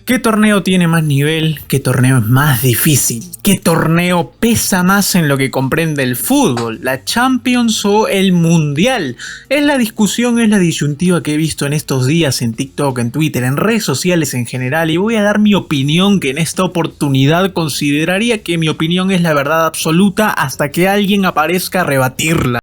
¿Qué torneo tiene más nivel? ¿Qué torneo es más difícil? ¿Qué torneo pesa más en lo que comprende el fútbol? ¿La Champions o el Mundial? Es la discusión, es la disyuntiva que he visto en estos días en TikTok, en Twitter, en redes sociales en general, y voy a dar mi opinión, que en esta oportunidad consideraría que mi opinión es la verdad absoluta hasta que alguien aparezca a rebatirla.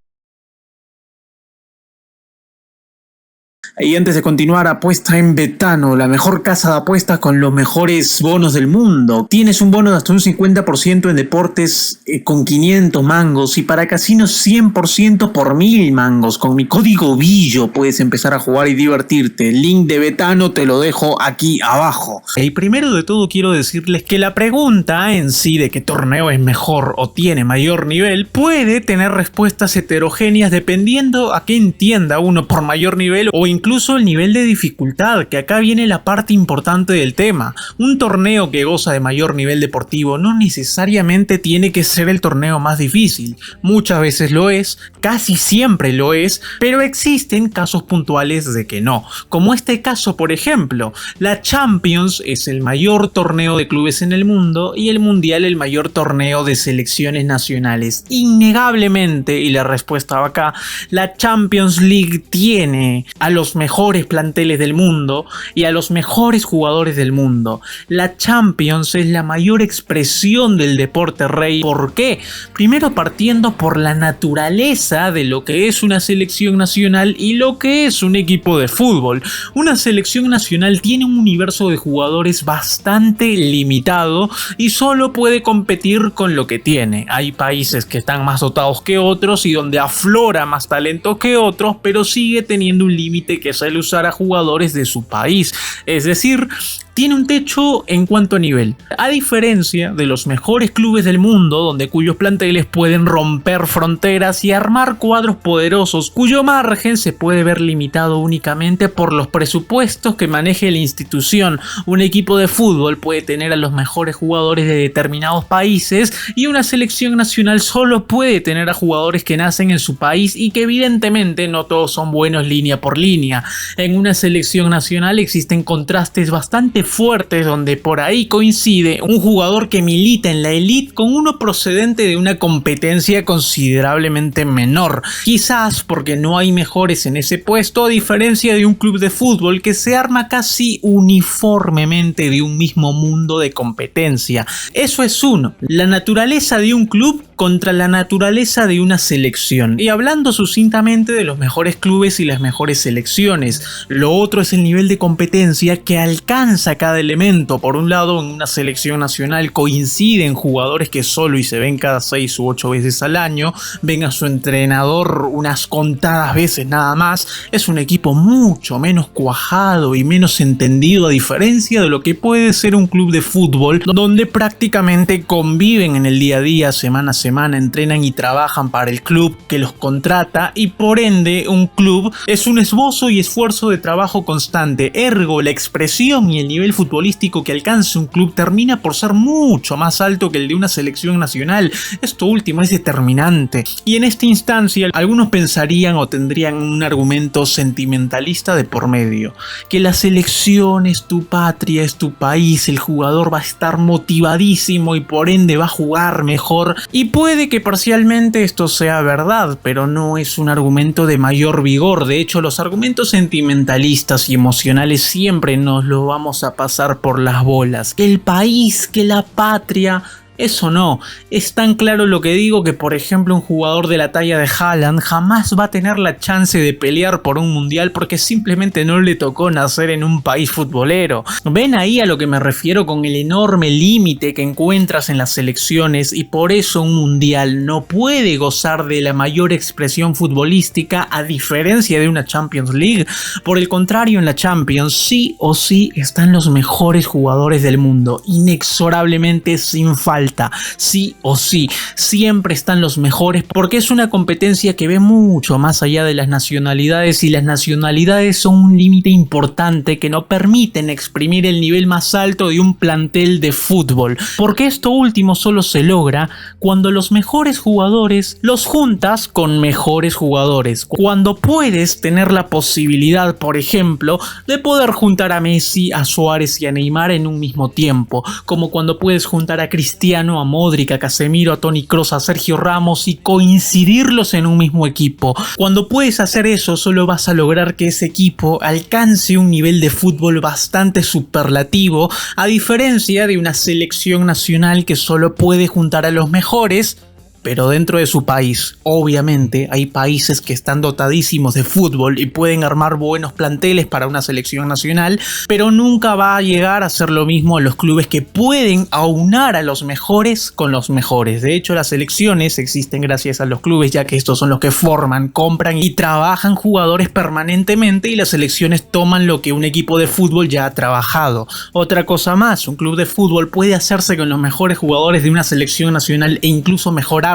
Y antes de continuar, apuesta en Betano, la mejor casa de apuestas con los mejores bonos del mundo. Tienes un bono de hasta un 50% en deportes con 500 mangos y para casinos 100% por 1000 mangos. Con mi código BILLO puedes empezar a jugar y divertirte. El link de Betano te lo dejo aquí abajo. Y primero de todo quiero decirles que la pregunta en sí de qué torneo es mejor o tiene mayor nivel puede tener respuestas heterogéneas dependiendo a qué entienda uno por mayor nivel o incluso el nivel de dificultad, que acá viene la parte importante del tema. Un torneo que goza de mayor nivel deportivo no necesariamente tiene que ser el torneo más difícil. Muchas veces lo es, casi siempre lo es, pero existen casos puntuales de que no. Como este caso, por ejemplo, la Champions es el mayor torneo de clubes en el mundo y el Mundial el mayor torneo de selecciones nacionales. Innegablemente, y la respuesta va acá, la Champions League tiene a los mejores planteles del mundo y a los mejores jugadores del mundo. La Champions es la mayor expresión del deporte rey. ¿Por qué? Primero partiendo por la naturaleza de lo que es una selección nacional y lo que es un equipo de fútbol. Una selección nacional tiene un universo de jugadores bastante limitado y solo puede competir con lo que tiene. Hay países que están más dotados que otros y donde aflora más talento que otros, pero sigue teniendo un límite que suele usar a jugadores de su país. Es decir, tiene un techo en cuanto a nivel. A diferencia de los mejores clubes del mundo, cuyos planteles pueden romper fronteras y armar cuadros poderosos, cuyo margen se puede ver limitado únicamente por los presupuestos que maneje la institución. Un equipo de fútbol puede tener a los mejores jugadores de determinados países y una selección nacional solo puede tener a jugadores que nacen en su país y que evidentemente no todos son buenos línea por línea. En una selección nacional existen contrastes bastante fuertes donde por ahí coincide un jugador que milita en la élite con uno procedente de una competencia considerablemente menor, quizás porque no hay mejores en ese puesto, a diferencia de un club de fútbol que se arma casi uniformemente de un mismo mundo de competencia. Eso es uno, la naturaleza de un club contra la naturaleza de una selección, y hablando sucintamente de los mejores clubes y las mejores selecciones. Lo otro es el nivel de competencia que alcanza cada elemento. Por un lado, en una selección nacional coinciden jugadores que solo y se ven cada 6 u 8 veces al año, ven a su entrenador unas contadas veces nada más. Es un equipo mucho menos cuajado y menos entendido, a diferencia de lo que puede ser un club de fútbol, donde prácticamente conviven en el día a día, semana a semana, entrenan y trabajan para el club que los contrata, y por ende un club es un esbozo y esfuerzo de trabajo constante. Ergo, la expresión y el nivel futbolístico que alcanza un club termina por ser mucho más alto que el de una selección nacional. Esto último es determinante. Y en esta instancia, algunos pensarían o tendrían un argumento sentimentalista de por medio, que la selección es tu patria, es tu país, el jugador va a estar motivadísimo y por ende va a jugar mejor. Y puede que parcialmente esto sea verdad, pero no es un argumento de mayor vigor. De hecho, los argumentos sentimentalistas y emocionales siempre nos lo vamos a pasar por las bolas. Que el país, que la patria, eso no. Es tan claro lo que digo que, por ejemplo, un jugador de la talla de Haaland jamás va a tener la chance de pelear por un mundial porque simplemente no le tocó nacer en un país futbolero. ¿Ven ahí a lo que me refiero con el enorme límite que encuentras en las selecciones? Y por eso un mundial no puede gozar de la mayor expresión futbolística, a diferencia de una Champions League. Por el contrario, en la Champions sí o sí están los mejores jugadores del mundo, inexorablemente, sin falta. alta, sí o sí. Siempre están los mejores porque es una competencia que ve mucho más allá de las nacionalidades y las nacionalidades son un límite importante que no permiten exprimir el nivel más alto de un plantel de fútbol, porque esto último solo se logra cuando los mejores jugadores los juntas con mejores jugadores, cuando puedes tener la posibilidad, por ejemplo, de poder juntar a Messi, a Suárez y a Neymar en un mismo tiempo, como cuando puedes juntar a Cristiano, a Modric, a Casemiro, a Toni Kroos, a Sergio Ramos y coincidirlos en un mismo equipo. Cuando puedes hacer eso, solo vas a lograr que ese equipo alcance un nivel de fútbol bastante superlativo, a diferencia de una selección nacional que solo puede juntar a los mejores, pero dentro de su país. Obviamente hay países que están dotadísimos de fútbol y pueden armar buenos planteles para una selección nacional, pero nunca va a llegar a ser lo mismo a los clubes que pueden aunar a los mejores con los mejores. De hecho, las selecciones existen gracias a los clubes, ya que estos son los que forman, compran y trabajan jugadores permanentemente, y las selecciones toman lo que un equipo de fútbol ya ha trabajado. Otra cosa más, un club de fútbol puede hacerse con los mejores jugadores de una selección nacional e incluso mejorar,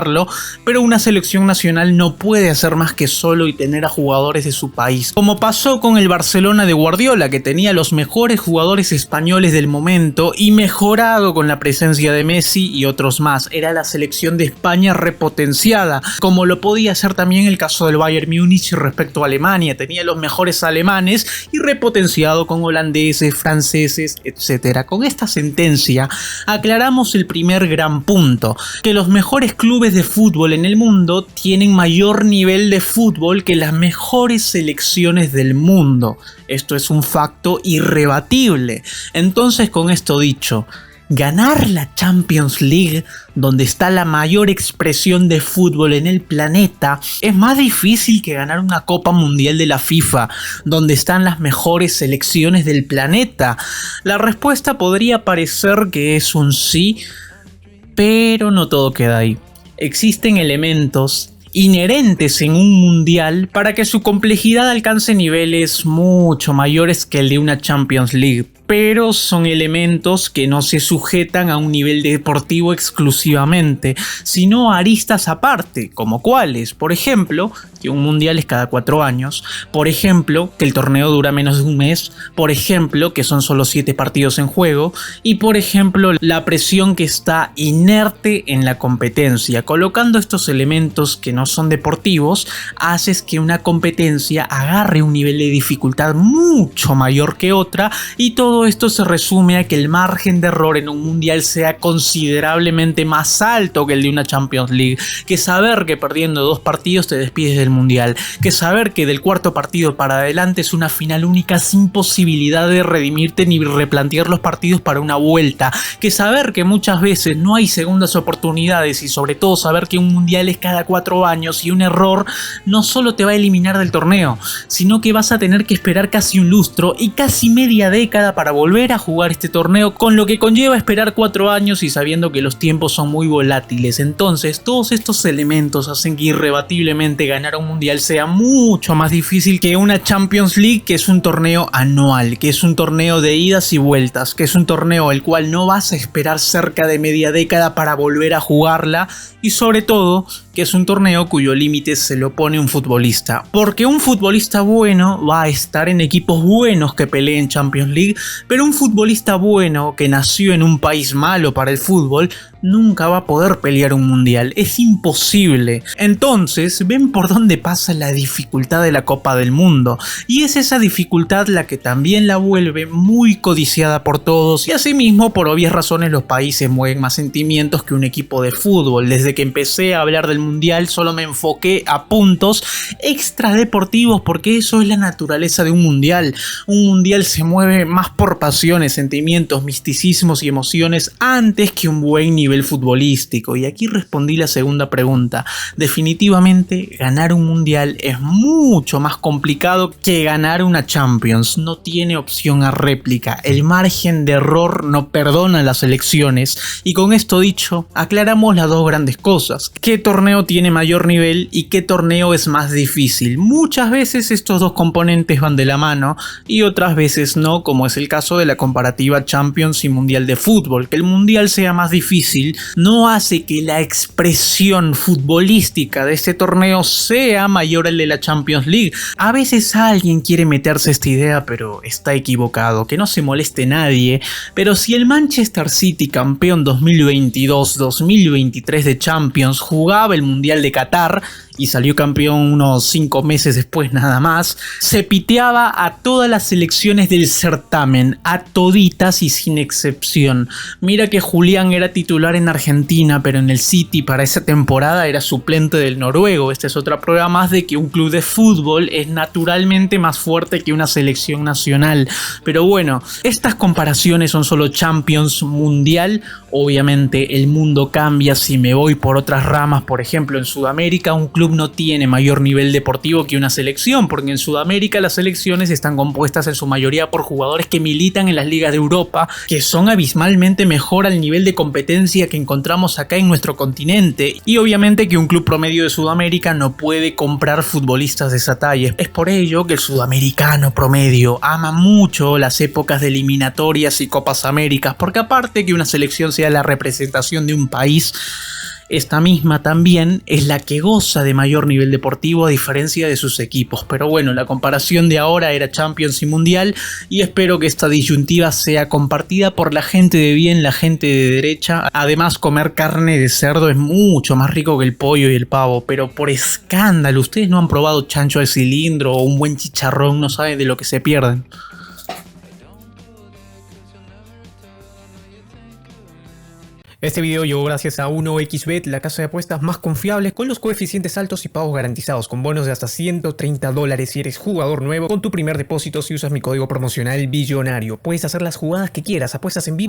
pero una selección nacional no puede hacer más que solo y tener a jugadores de su país, como pasó con el Barcelona de Guardiola, que tenía los mejores jugadores españoles del momento y mejorado con la presencia de Messi y otros más. Era la selección de España repotenciada, como lo podía hacer también el caso del Bayern Múnich respecto a Alemania. Tenía los mejores alemanes y repotenciado con holandeses, franceses, etc. Con esta sentencia aclaramos el primer gran punto, que los mejores clubes de fútbol en el mundo tienen mayor nivel de fútbol que las mejores selecciones del mundo. Esto es un facto irrebatible. Entonces, con esto dicho, ganar la Champions League, donde está la mayor expresión de fútbol en el planeta, es más difícil que ganar una Copa Mundial de la FIFA, donde están las mejores selecciones del planeta. La respuesta podría parecer que es un sí, pero no todo queda ahí. Existen elementos inherentes en un mundial para que su complejidad alcance niveles mucho mayores que el de una Champions League, pero son elementos que no se sujetan a un nivel deportivo exclusivamente, sino a aristas aparte, como cuáles, por ejemplo, que un mundial es cada 4 años, por ejemplo, que el torneo dura menos de un mes, por ejemplo, que son solo 7 partidos en juego, y por ejemplo, la presión que está inerte en la competencia. Colocando estos elementos que no son deportivos, haces que una competencia agarre un nivel de dificultad mucho mayor que otra, y todo esto se resume a que el margen de error en un mundial sea considerablemente más alto que el de una Champions League, que saber que perdiendo 2 partidos te despides del mundial, que saber que del 4.º partido para adelante es una final única sin posibilidad de redimirte ni replantear los partidos para una vuelta, que saber que muchas veces no hay segundas oportunidades, y sobre todo saber que un mundial es cada 4 años y un error no solo te va a eliminar del torneo, sino que vas a tener que esperar casi un lustro y casi media década para volver a jugar este torneo, con lo que conlleva esperar 4 años y sabiendo que los tiempos son muy volátiles. Entonces, todos estos elementos hacen que irrebatiblemente ganar un mundial sea mucho más difícil que una Champions League, que es un torneo anual, que es un torneo de idas y vueltas, que es un torneo el cual no vas a esperar cerca de media década para volver a jugarla, y sobre todo que es un torneo cuyo límite se lo pone un futbolista, porque un futbolista bueno va a estar en equipos buenos que peleen Champions League, pero un futbolista bueno que nació en un país malo para el fútbol nunca va a poder pelear un mundial, es imposible. Entonces, ven por dónde pasa la dificultad de la Copa del Mundo, y es esa dificultad la que también la vuelve muy codiciada por todos, y asimismo, por obvias razones, los países mueven más sentimientos que un equipo de fútbol. Desde que empecé a hablar del mundial, solo me enfoqué a puntos extradeportivos, porque eso es la naturaleza de un mundial. Un mundial se mueve más por pasiones, sentimientos, misticismos y emociones antes que un buen nivel futbolístico. Y aquí respondí la segunda pregunta. Definitivamente ganar un mundial es mucho más complicado que ganar una Champions. No tiene opción a réplica. El margen de error no perdona a las selecciones. Y con esto dicho, aclaramos las dos grandes cosas: qué torneo tiene mayor nivel y qué torneo es más difícil. Muchas veces estos dos componentes van de la mano y otras veces no, como es el caso de la comparativa Champions y Mundial de Fútbol. Que el mundial sea más difícil difícil no hace que la expresión futbolística de este torneo sea mayor al de la Champions League. A veces alguien quiere meterse esta idea, pero está equivocado, que no se moleste nadie, pero si el Manchester City, campeón 2022-2023 de Champions, jugaba el Mundial de Qatar y salió campeón unos 5 meses después nada más, se piteaba a todas las selecciones del certamen, a toditas y sin excepción. Mira que Julián era titular en Argentina, pero en el City para esa temporada era suplente del noruego. Esta es otra prueba más de que un club de fútbol es naturalmente más fuerte que una selección nacional. Pero bueno, estas comparaciones son solo Champions, Mundial. Obviamente el mundo cambia si me voy por otras ramas. Por ejemplo, en Sudamérica un club no tiene mayor nivel deportivo que una selección, porque en Sudamérica las selecciones están compuestas en su mayoría por jugadores que militan en las ligas de Europa, que son abismalmente mejor al nivel de competencia que encontramos acá en nuestro continente, y obviamente que un club promedio de Sudamérica no puede comprar futbolistas de esa talla. Es por ello que el sudamericano promedio ama mucho las épocas de eliminatorias y Copas Américas, porque aparte que una selección sea la representación de un país, esta misma también es la que goza de mayor nivel deportivo a diferencia de sus equipos. Pero bueno, la comparación de ahora era Champions y Mundial, y espero que esta disyuntiva sea compartida por la gente de bien, la gente de derecha. Además, comer carne de cerdo es mucho más rico que el pollo y el pavo, pero por escándalo, ustedes no han probado chancho al cilindro o un buen chicharrón, no saben de lo que se pierden. Este video llegó gracias a 1xBet, la casa de apuestas más confiable con los coeficientes altos y pagos garantizados, con bonos de hasta $130 si eres jugador nuevo con tu primer depósito si usas mi código promocional billonario. Puedes hacer las jugadas que quieras, apuestas en vivo